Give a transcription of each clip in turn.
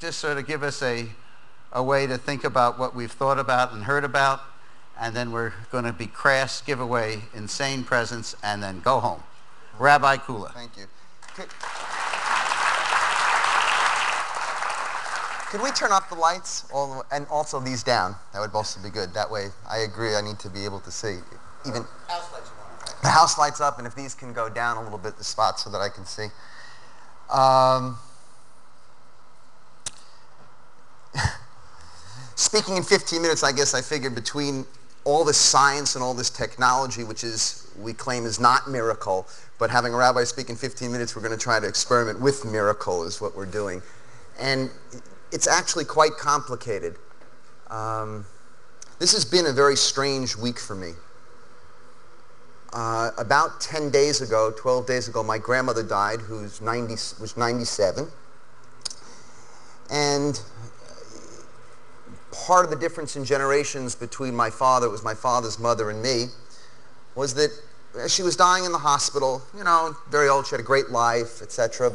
just sort of give us a way to think about what we've thought about and heard about, and then we're going to be crass, give away insane presents, and then go home. Rabbi Kula. Thank you. Could we turn off the lights and also these down? That would also be good. That way, I agree, I need to be able to see. Even House lights are on, right? The house lights up, and if these can go down a little bit, the spots, so that I can see. Speaking in 15 minutes, I guess I figured between all this science and all this technology, which we claim is not miracle, but having a rabbi speak in 15 minutes, we're going to try to experiment with miracle is what we're doing. And it's actually quite complicated. This has been a very strange week for me. About 10 days ago, 12 days ago, my grandmother died, who was 97. And part of the difference in generations between my father, it was my father's mother, and me, was that she was dying in the hospital, you know, very old, she had a great life, etc.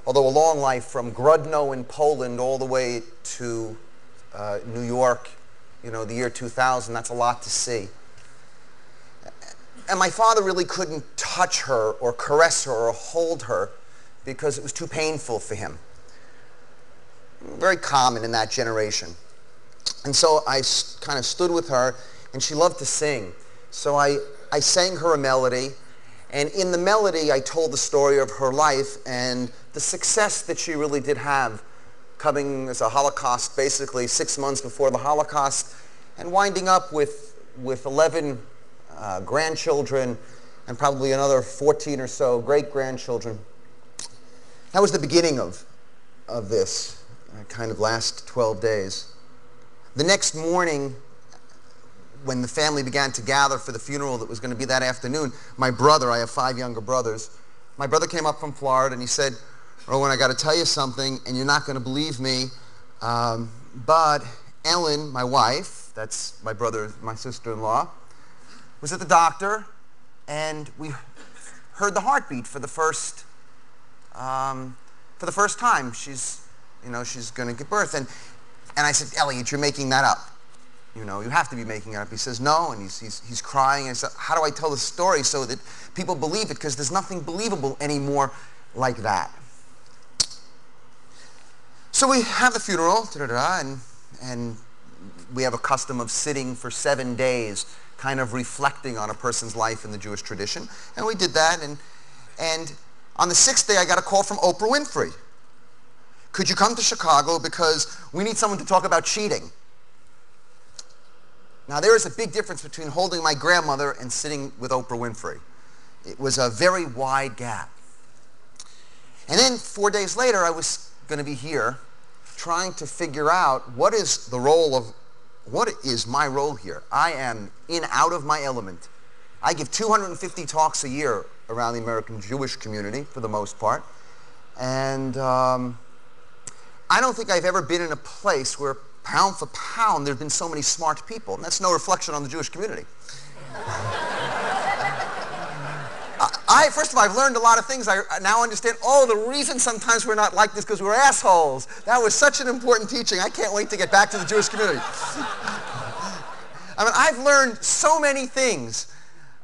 Although a long life, from Grodno in Poland all the way to New York, you know, the year 2000, that's a lot to see. And my father really couldn't touch her or caress her or hold her because it was too painful for him. Very common in that generation. And so I kind of stood with her, and she loved to sing. So I sang her a melody, and in the melody I told the story of her life and the success that she really did have, coming as a Holocaust, basically 6 months before the Holocaust, and winding up with 11 grandchildren and probably another 14 or so great-grandchildren. That was the beginning of this kind of last 12 days. The next morning, when the family began to gather for the funeral that was going to be that afternoon, my brother, I have 5 younger brothers, my brother came up from Florida and he said, "Rowan, I got to tell you something, and you're not going to believe me, but Ellen, my wife," that's my brother, my sister-in-law, was at the doctor, and we heard the heartbeat for the first time. She's going to give birth. And I said, "Elliot, you're making that up. You know, you have to be making it up." He says, "No," and he's crying. And I said, "How do I tell the story so that people believe it? Because there's nothing believable anymore like that." So we have the funeral, and we have a custom of sitting for 7 days, kind of reflecting on a person's life in the Jewish tradition. And we did that, and on the 6th day, I got a call from Oprah Winfrey. "Could you come to Chicago because we need someone to talk about cheating?" Now, there is a big difference between holding my grandmother and sitting with Oprah Winfrey. It was a very wide gap. And then 4 days later, I was going to be here trying to figure out what is my role here. I am out of my element. I give 250 talks a year around the American Jewish community, for the most part. And I don't think I've ever been in a place where, pound for pound, there have been so many smart people. And that's no reflection on the Jewish community. First of all, I've learned a lot of things. I now understand, the reason sometimes we're not like this because we're assholes. That was such an important teaching. I can't wait to get back to the Jewish community. I mean, I've learned so many things.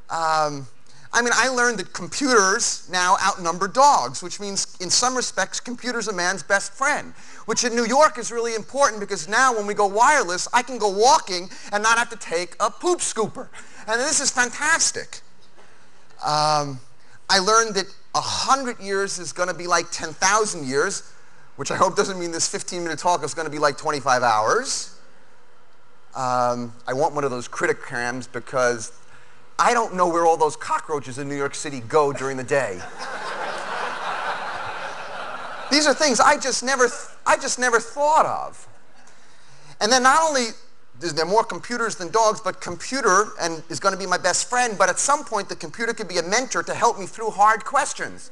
I learned that computers now outnumber dogs, which means, in some respects, computers are man's best friend, which in New York is really important because now when we go wireless, I can go walking and not have to take a poop scooper. And this is fantastic. I learned that 100 years is going to be like 10,000 years, which I hope doesn't mean this 15-minute talk is going to be like 25 hours. I want one of those critic cams because I don't know where all those cockroaches in New York City go during the day. These are things I just never thought of. And then not only is there more computers than dogs, but computer is going to be my best friend, but at some point the computer could be a mentor to help me through hard questions.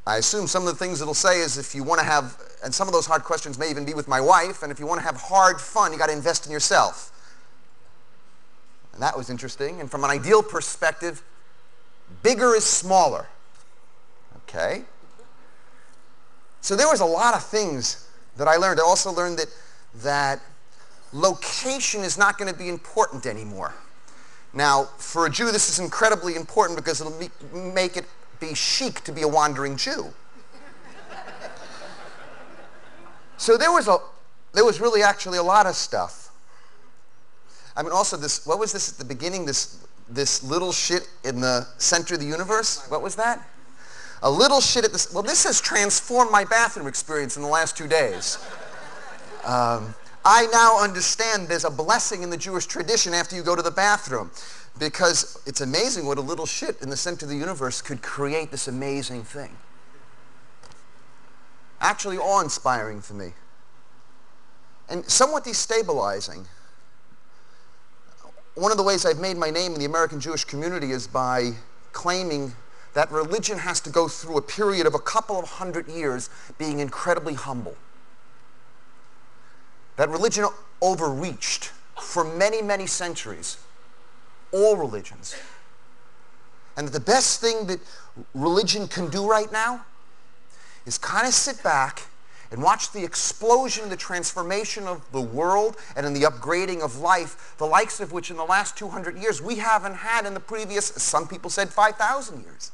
I assume some of the things it'll say is if you want to have, and some of those hard questions may even be with my wife, and if you want to have hard fun, you got to invest in yourself. And that was interesting. And from an ideal So there was a lot of things that I learned. I also learned that location is not going to be important anymore. Now, for a Jew, this is incredibly important because it'll make it be chic to be a wandering Jew. So there was really actually a lot of stuff. I mean, also this, what was this at the beginning, this little shit in the center of the universe? What was that? A little shit at this, well, this has transformed my bathroom experience in the last 2 days. I now understand there's a blessing in the Jewish tradition after you go to the bathroom, because it's amazing what a little shit in the center of the universe could create this amazing thing. Actually awe-inspiring for me. And somewhat destabilizing. One of the ways I've made my name in the American Jewish community is by claiming that religion has to go through a period of a couple of 100 years being incredibly humble. That religion overreached for many, many centuries, all religions. And that the best thing that religion can do right now is kind of sit back and watch the explosion, the transformation of the world and in the upgrading of life, the likes of which in the last 200 years we haven't had in the previous, some people said 5,000 years.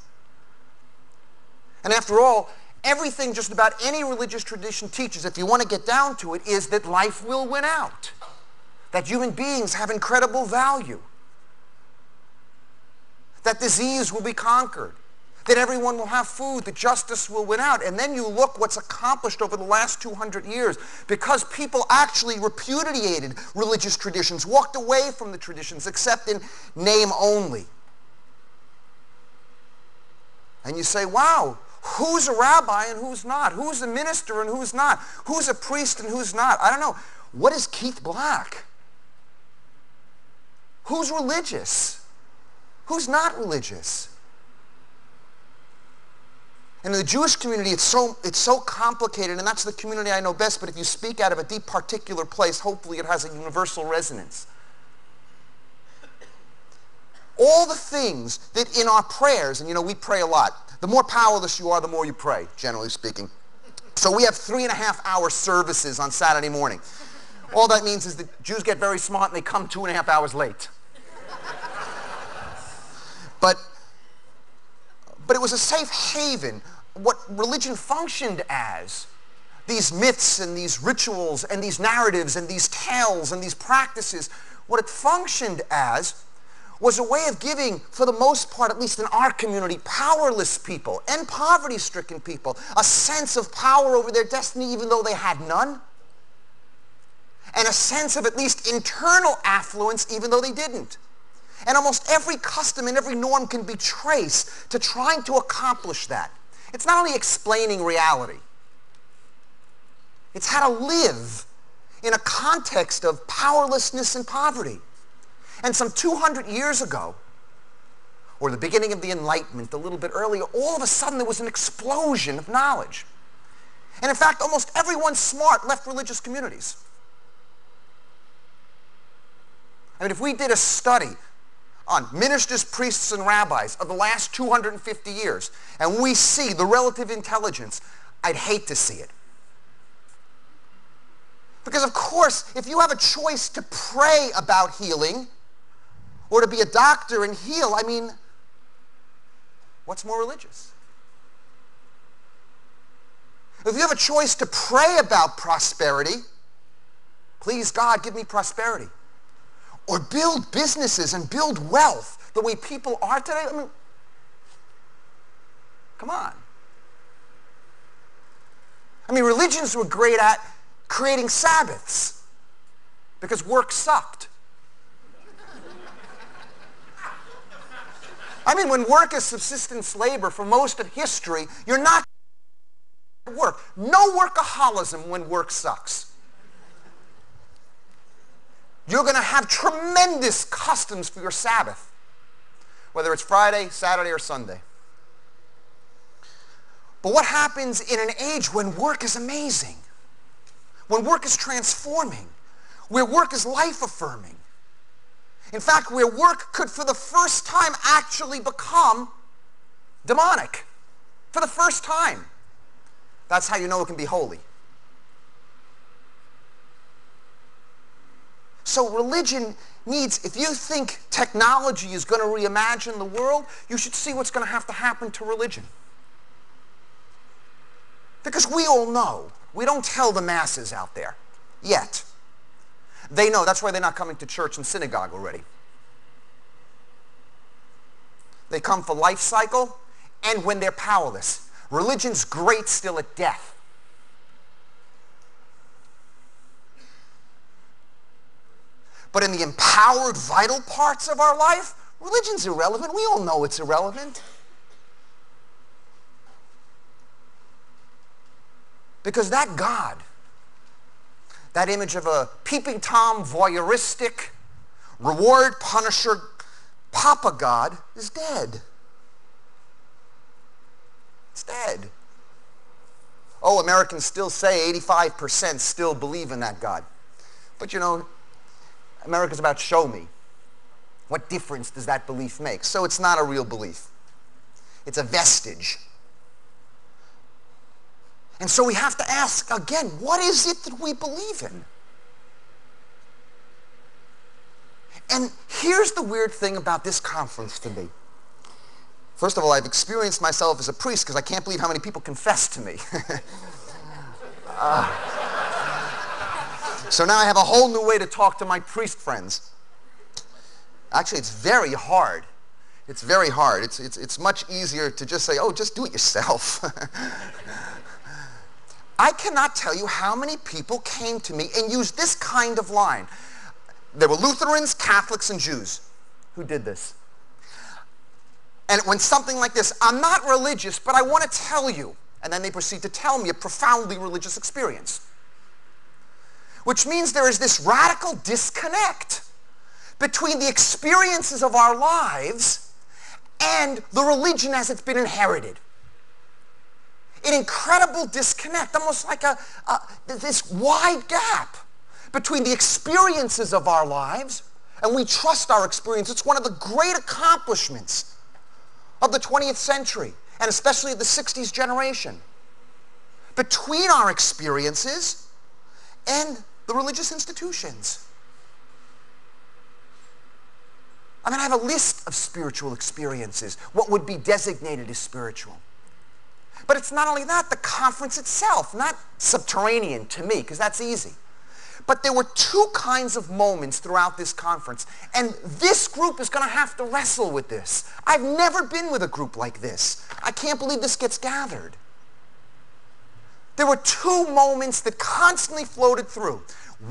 And after all, everything just about any religious tradition teaches, if you want to get down to it, is that life will win out. That human beings have incredible value. That disease will be conquered. That everyone will have food, that justice will win out. And then you look what's accomplished over the last 200 years because people actually repudiated religious traditions, walked away from the traditions, except in name only. And you say, wow, who's a rabbi and who's not? Who's a minister and who's not? Who's a priest and who's not? I don't know. What is Keith Black? Who's religious? Who's not religious? And in the Jewish community, it's so complicated, and that's the community I know best, but if you speak out of a deep particular place, hopefully it has a universal resonance. All the things that in our prayers, and you know, we pray a lot. The more powerless you are, the more you pray, generally speaking. So we have 3.5-hour services on Saturday morning. All that means is that Jews get very smart and they come 2.5 hours late. But it was a safe haven. What religion functioned as, these myths and these rituals and these narratives and these tales and these practices, what it functioned as was a way of giving, for the most part, at least in our community, powerless people and poverty-stricken people a sense of power over their destiny even though they had none, and a sense of at least internal affluence even though they didn't. And almost every custom and every norm can be traced to trying to accomplish that. It's not only explaining reality. It's how to live in a context of powerlessness and poverty. And some 200 years ago, or the beginning of the Enlightenment, a little bit earlier, all of a sudden there was an explosion of knowledge. And in fact, almost everyone smart left religious communities. I mean, if we did a study on ministers, priests, and rabbis of the last 250 years, and we see the relative intelligence, I'd hate to see it. Because of course, if you have a choice to pray about healing, or to be a doctor and heal, I mean, what's more religious? If you have a choice to pray about prosperity, please God, give me prosperity. Or build businesses and build wealth the way people are today. I mean, come on. I mean, religions were great at creating Sabbaths because work sucked. I mean, when work is subsistence labor for most of history, you're not going to work. No workaholism when work sucks. You're going to have tremendous customs for your Sabbath, whether it's Friday, Saturday, or Sunday. But what happens in an age when work is amazing, when work is transforming, where work is life-affirming? In fact, where work could for the first time actually become demonic. For the first time. That's how you know it can be holy. So religion needs, if you think technology is going to reimagine the world, you should see what's going to have to happen to religion. Because we all know, we don't tell the masses out there, yet. They know, that's why they're not coming to church and synagogue already. They come for life cycle and when they're powerless. Religion's great still at death. But in the empowered, vital parts of our life, religion's irrelevant. We all know it's irrelevant. Because that God, that image of a peeping Tom, voyeuristic, reward, punisher, Papa God, is dead. It's dead. Oh, Americans still say 85% still believe in that God. But you know, America's about show me. What difference does that belief make? So it's not a real belief. It's a vestige. And so we have to ask again, what is it that we believe in? And here's the weird thing about this conference to me. First of all, I've experienced myself as a priest because I can't believe how many people confess to me. So now I have a whole new way to talk to my priest friends. Actually, it's very hard. It's very hard. It's much easier to just say, oh, just do it yourself. I cannot tell you how many people came to me and used this kind of line. There were Lutherans, Catholics, and Jews who did this. And it went something like this: I'm not religious, but I want to tell you. And then they proceed to tell me a profoundly religious experience. Which means there is this radical disconnect between the experiences of our lives and the religion as it's been inherited. An incredible disconnect, almost like this wide gap between the experiences of our lives, and we trust our experience. It's one of the great accomplishments of the 20th century, and especially the 60s generation. Between our experiences and the religious institutions. I mean, I have a list of spiritual experiences, what would be designated as spiritual. But it's not only that, the conference itself, not subterranean to me, because that's easy. But there were two kinds of moments throughout this conference, and this group is going to have to wrestle with this. I've never been with a group like this. I can't believe this gets gathered. There were two moments that constantly floated through.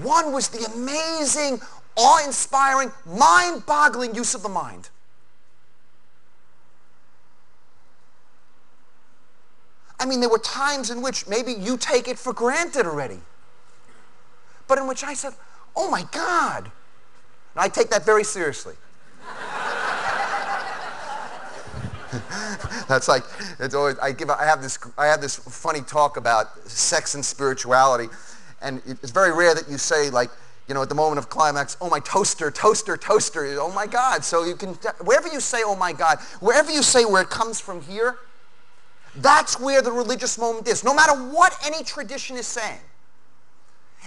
One was the amazing, awe-inspiring, mind-boggling use of the mind. I mean, there were times in which maybe you take it for granted already, but in which I said, oh my God. And I take that very seriously. That's like, it's always, I have this funny talk about sex and spirituality, and it's very rare that you say, like, you know, at the moment of climax, oh my toaster, toaster, toaster, oh my God. So you can, wherever you say, oh my God, wherever you say where it comes from here, that's where the religious moment is, no matter what any tradition is saying.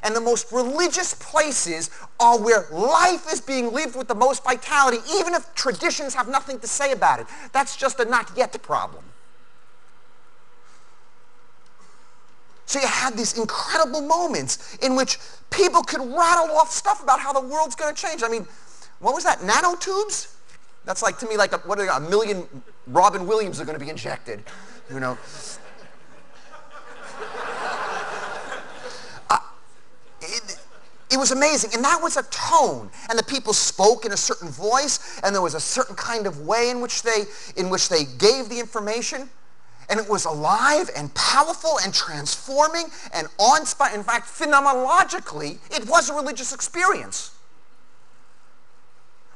And the most religious places are where life is being lived with the most vitality, even if traditions have nothing to say about it. That's just a not yet problem. So you had these incredible moments in which people could rattle off stuff about how the world's going to change. I mean, what was that, nanotubes? That's like, to me, like a million Robin Williams are going to be injected, you know. It was amazing, and that was a tone, and the people spoke in a certain voice, and there was a certain kind of way in which they gave the information, and it was alive and powerful and transforming and awe-inspiring. In fact, phenomenologically, it was a religious experience.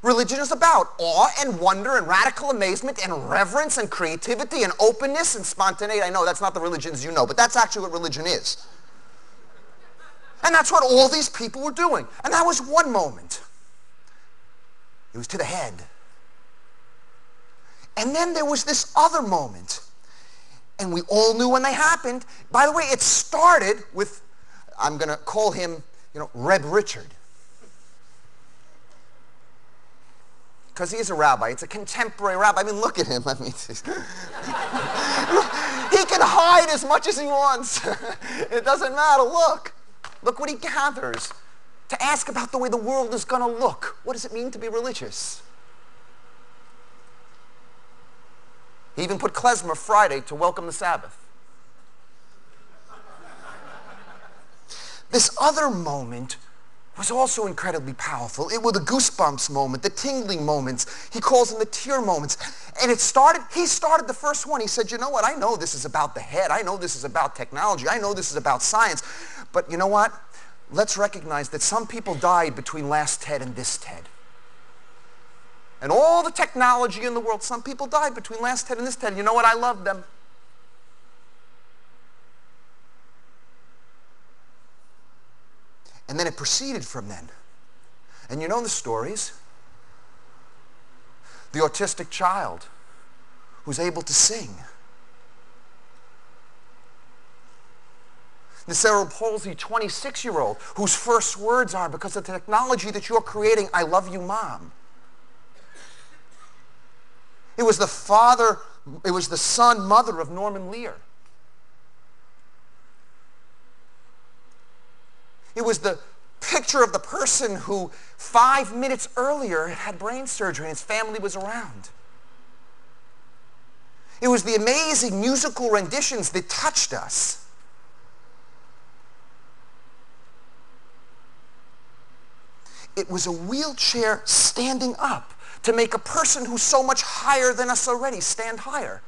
Religion is about awe and wonder and radical amazement and reverence and creativity and openness and spontaneity. I know that's not the religions you know, but that's actually what religion is. And that's what all these people were doing. And that was one moment. It was to the head. And then there was this other moment And we all knew when they happened. By the way, it started with, I'm going to call him, Reb Richard. Because he is a rabbi. It's a contemporary rabbi. I mean, look at him. I mean, he can hide as much as he wants. It doesn't matter. Look what he gathers to ask about the way the world is going to look. What does it mean to be religious? He even put klezmer Friday to welcome the Sabbath. This other moment was also incredibly powerful. It was the goosebumps moment, the tingling moments. He calls them the tear moments. And he started the first one. He said, you know what? I know this is about the head. I know this is about technology. I know this is about science. But you know what? Let's recognize that some people died between last TED and this TED. And all the technology in the world, some people died between last TED and this TED. You know what? I love them. And then it proceeded from then. And you know the stories. The autistic child who's able to sing. The cerebral palsy 26-year-old whose first words are, because of the technology that you're creating, I love you, Mom. It was the son, mother of Norman Lear. It was the picture of the person who 5 minutes earlier had brain surgery and his family was around. It was the amazing musical renditions that touched us. It was a wheelchair standing up to make a person who's so much higher than us already stand higher.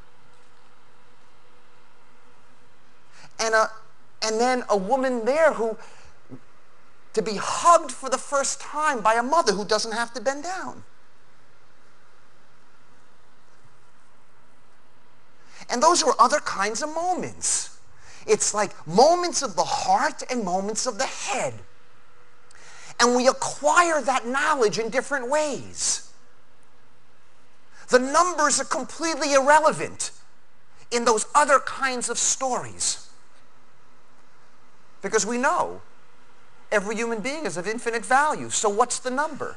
And then a woman there to be hugged for the first time by a mother who doesn't have to bend down. And those were other kinds of moments. It's like moments of the heart and moments of the head. And we acquire that knowledge in different ways. The numbers are completely irrelevant in those other kinds of stories. Because we know every human being is of infinite value. So what's the number?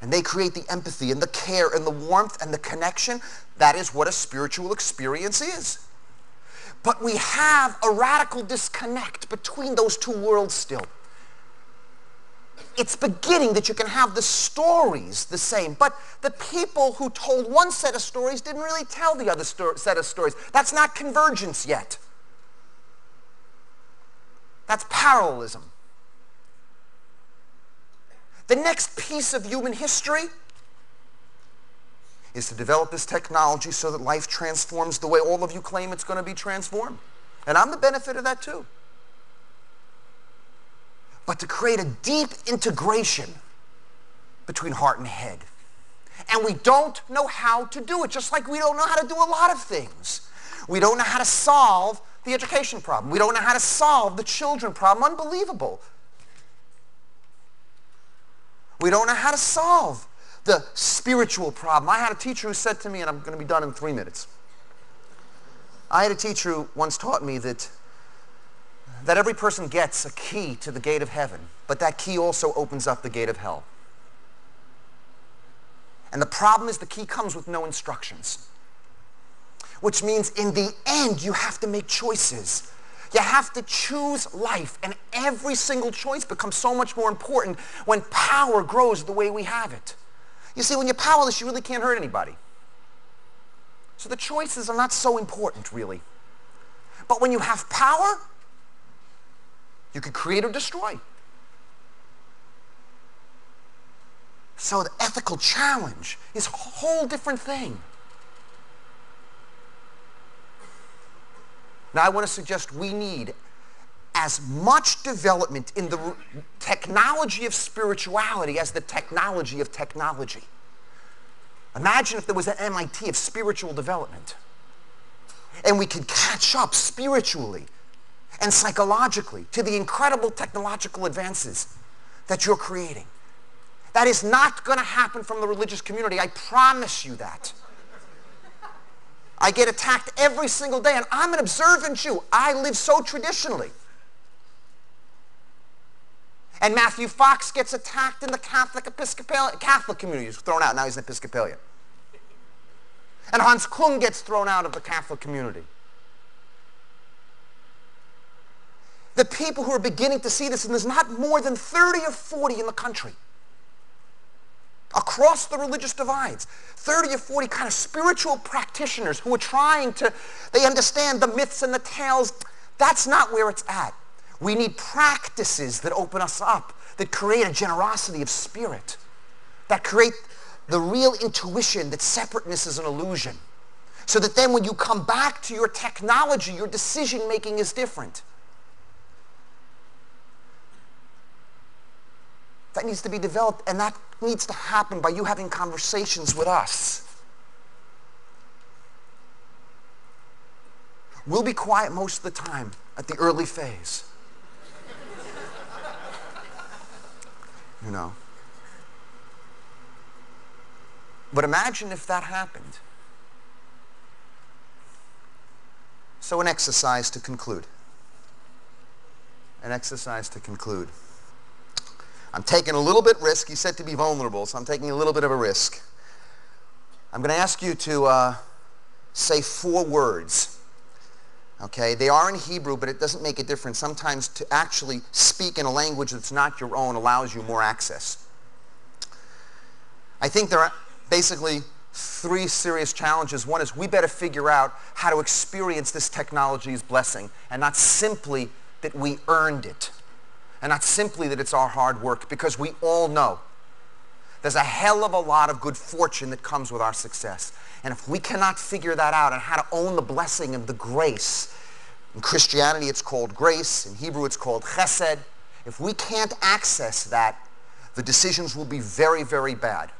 And they create the empathy and the care and the warmth and the connection. That is what a spiritual experience is. But we have a radical disconnect between those two worlds still. It's beginning that you can have the stories the same, but the people who told one set of stories didn't really tell the other set of stories. That's not convergence yet. That's parallelism. The next piece of human history is to develop this technology so that life transforms the way all of you claim it's going to be transformed. And I'm the benefit of that too. But to create a deep integration between heart and head. And we don't know how to do it, just like we don't know how to do a lot of things. We don't know how to solve the education problem. We don't know how to solve the children problem. Unbelievable. We don't know how to solve the spiritual problem. I had a teacher who said to me, and I'm going to be done in 3 minutes. I had a teacher who once taught me that every person gets a key to the gate of heaven, but that key also opens up the gate of hell. And the problem is the key comes with no instructions. Which means in the end, you have to make choices. You have to choose life, and every single choice becomes so much more important when power grows the way we have it. You see, when you're powerless, you really can't hurt anybody. So the choices are not so important, really. But when you have power, you can create or destroy. So the ethical challenge is a whole different thing. Now I want to suggest we need as much development in the technology of spirituality as the technology of technology. Imagine if there was an MIT of spiritual development. And we could catch up spiritually and psychologically to the incredible technological advances that you're creating. That is not going to happen from the religious community. I promise you that. I get attacked every single day, and I'm an observant Jew. I live so traditionally. And Matthew Fox gets attacked in the Catholic community. He's thrown out. Now he's an Episcopalian. And Hans Klung gets thrown out of the Catholic community. The people who are beginning to see this, and there's not more than 30 or 40 in the country, across the religious divides, 30 or 40 kind of spiritual practitioners who are trying to, they understand the myths and the tales. That's not where it's at. We need practices that open us up, that create a generosity of spirit, that create the real intuition that separateness is an illusion, so that then when you come back to your technology, your decision making is different. That needs to be developed, and that needs to happen by you having conversations with us. We'll be quiet most of the time at the early phase. You know. But imagine if that happened. So an exercise to conclude. An exercise to conclude. I'm taking a little bit risk. He said to be vulnerable, so I'm taking a little bit of a risk. I'm going to ask you to say 4 words. Okay? They are in Hebrew, but it doesn't make a difference. Sometimes to actually speak in a language that's not your own allows you more access. I think there are basically 3 serious challenges. One is we better figure out how to experience this technology's blessing, and not simply that we earned it. And not simply that it's our hard work, because we all know there's a hell of a lot of good fortune that comes with our success. And if we cannot figure that out and how to own the blessing of the grace, in Christianity it's called grace, in Hebrew it's called chesed. If we can't access that, the decisions will be very, very bad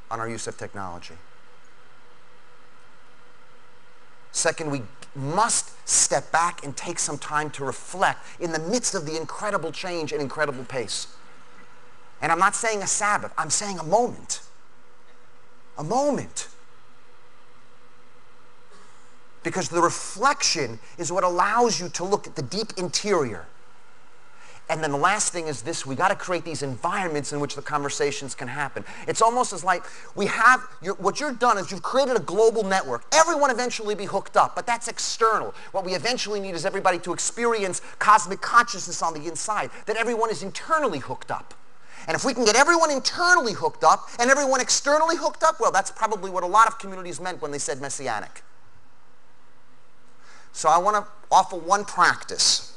on our use of technology. Second, we must step back and take some time to reflect in the midst of the incredible change and incredible pace. And I'm not saying a Sabbath, I'm saying a moment. A moment. Because the reflection is what allows you to look at the deep interior. And then the last thing is this: we got to create these environments in which the conversations can happen. It's almost as like we have, what you've done is you've created a global network. Everyone eventually be hooked up, but that's external. What we eventually need is everybody to experience cosmic consciousness on the inside, that everyone is internally hooked up. And if we can get everyone internally hooked up and everyone externally hooked up, well, that's probably what a lot of communities meant when they said messianic. So I want to offer one practice.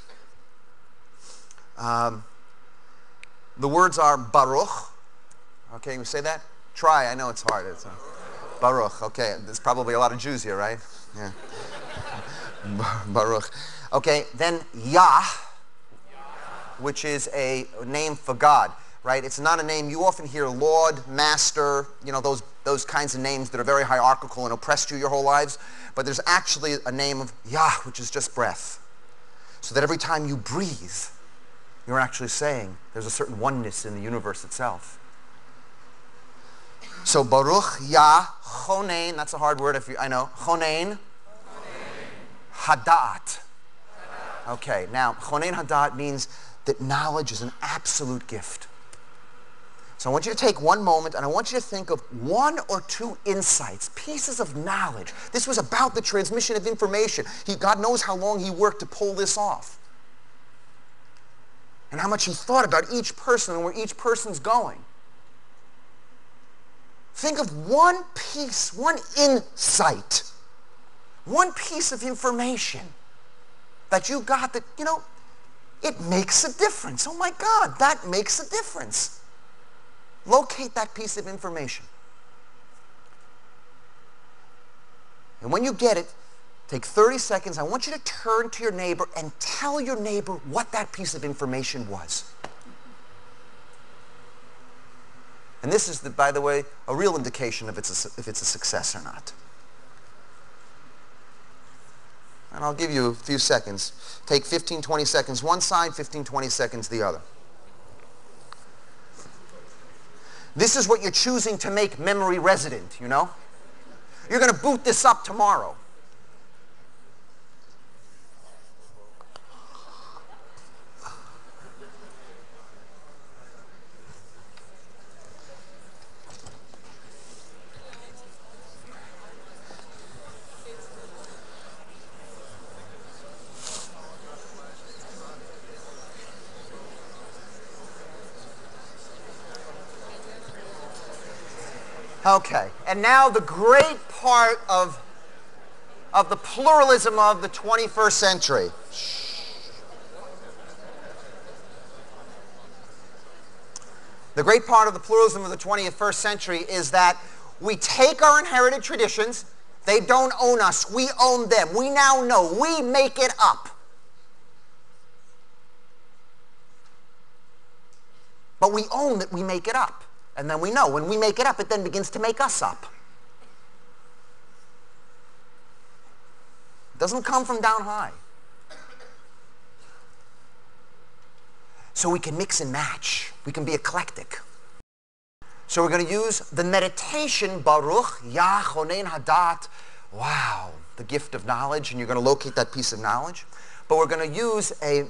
The words are Baruch. Okay, you say that? Try, I know it's hard. It's Baruch. Okay, there's probably a lot of Jews here, right? Yeah. Baruch. Okay, then Yah, which is a name for God, right? It's not a name. You often hear Lord, Master, you know, those kinds of names that are very hierarchical and oppressed you your whole lives. But there's actually a name of Yah, which is just breath. So that every time you breathe, you're actually saying there's a certain oneness in the universe itself. So Baruch Yah Chonein, that's a hard word I know. Chonein Hadat. Okay, now Chonein Hadat means that knowledge is an absolute gift. So I want you to take one moment and I want you to think of 1 or 2 insights, pieces of knowledge. This was about the transmission of information. God knows how long he worked to pull this off. And how much he thought about each person and where each person's going. Think of one piece, one insight, one piece of information that you got that, you know, it makes a difference. Oh my God, that makes a difference. Locate that piece of information. And when you get it, take 30 seconds. I want you to turn to your neighbor and tell your neighbor what that piece of information was. And this is, by the way, a real indication if it's a success or not. And I'll give you a few seconds. Take 15, 20 seconds one side, 15, 20 seconds the other. This is what you're choosing to make memory resident, you know? You're going to boot this up tomorrow. Okay, and now the great part of the pluralism of the 21st century. The great part of the pluralism of the 21st century is that we take our inherited traditions. They don't own us. We own them. We now know. We make it up. But we own that we make it up. And then we know when we make it up, it then begins to make us up. It doesn't come from down high. So we can mix and match. We can be eclectic. So we're going to use the meditation, Baruch Yachonen Hadat. Wow, the gift of knowledge, and you're going to locate that piece of knowledge. But we're going to use a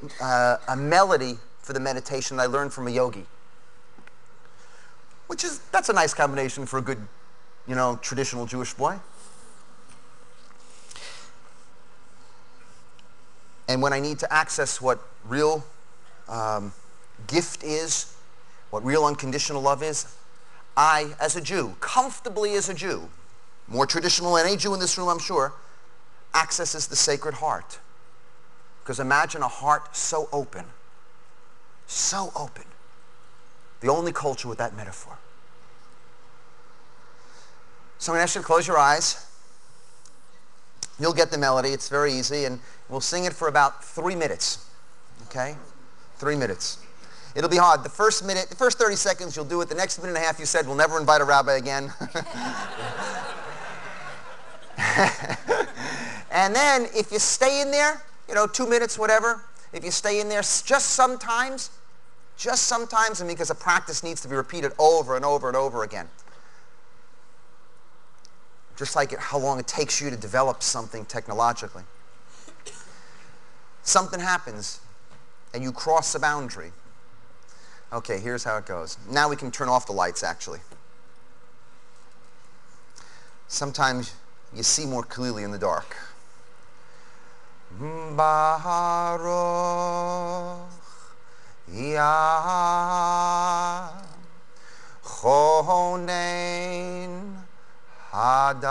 melody for the meditation that I learned from a yogi. That's a nice combination for a good, traditional Jewish boy. And when I need to access what real gift is, what real unconditional love is, I, as a Jew, comfortably as a Jew, more traditional than any Jew in this room, I'm sure, accesses the Sacred Heart. Because imagine a heart so open. So open. The only culture with that metaphor. So I'm going to ask you to close your eyes. You'll get the melody. It's very easy. And we'll sing it for about 3 minutes. Okay? 3 minutes. It'll be hard. The first 30 seconds you'll do it. The next minute and a half you said, we'll never invite a rabbi again. And then if you stay in there, 2 minutes, whatever, if you stay in there just sometimes, and because a practice needs to be repeated over and over and over again. Just like how long it takes you to develop something technologically. Something happens and you cross the boundary. Okay, here's how it goes. Now we can turn off the lights, actually. Sometimes you see more clearly in the dark. Baruch Yachonen Hadat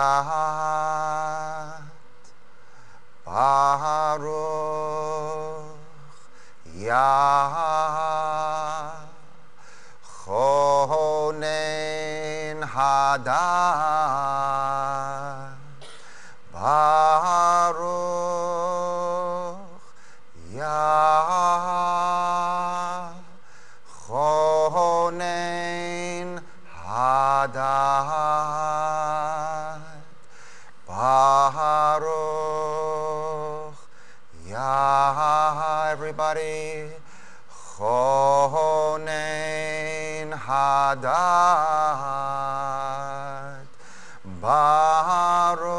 Baruch Yachonen Hadat Baruch Yachonen Hadat Baruch everybody Chonen Hadat Baruch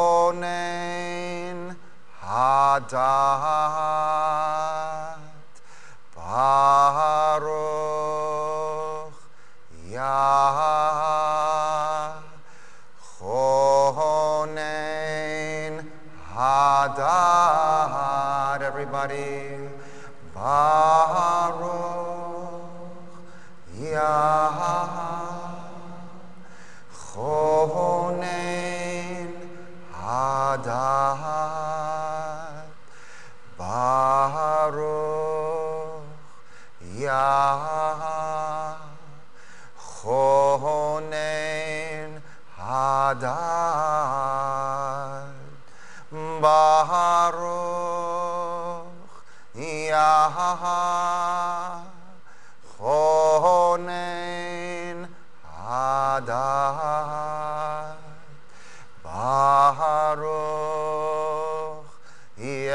Chonen Hadat Baruch Chonen Hadat everybody Baruch Chonen Hadat Baruch Chonen Hadat Baruch Chonen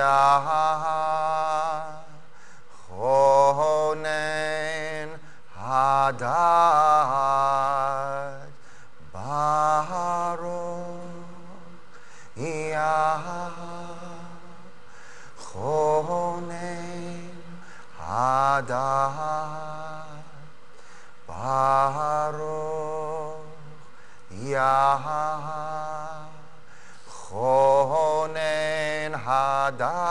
Hadat Baruch Chonen Hadat Baruch Chonen Hadat Baruch Chonen Hadat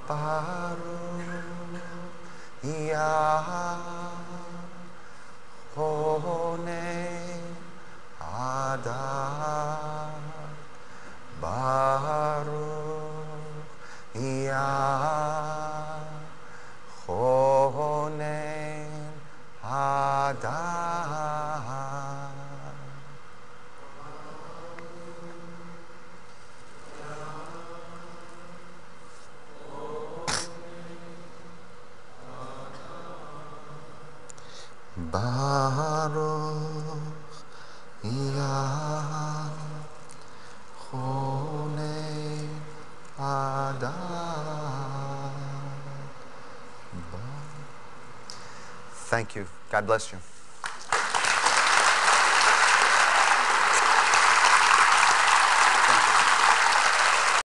Baruch Yahoneh Adar Baruch Yahoneh Adar. Baruch Yahoneh Adar. Thank you. God bless you.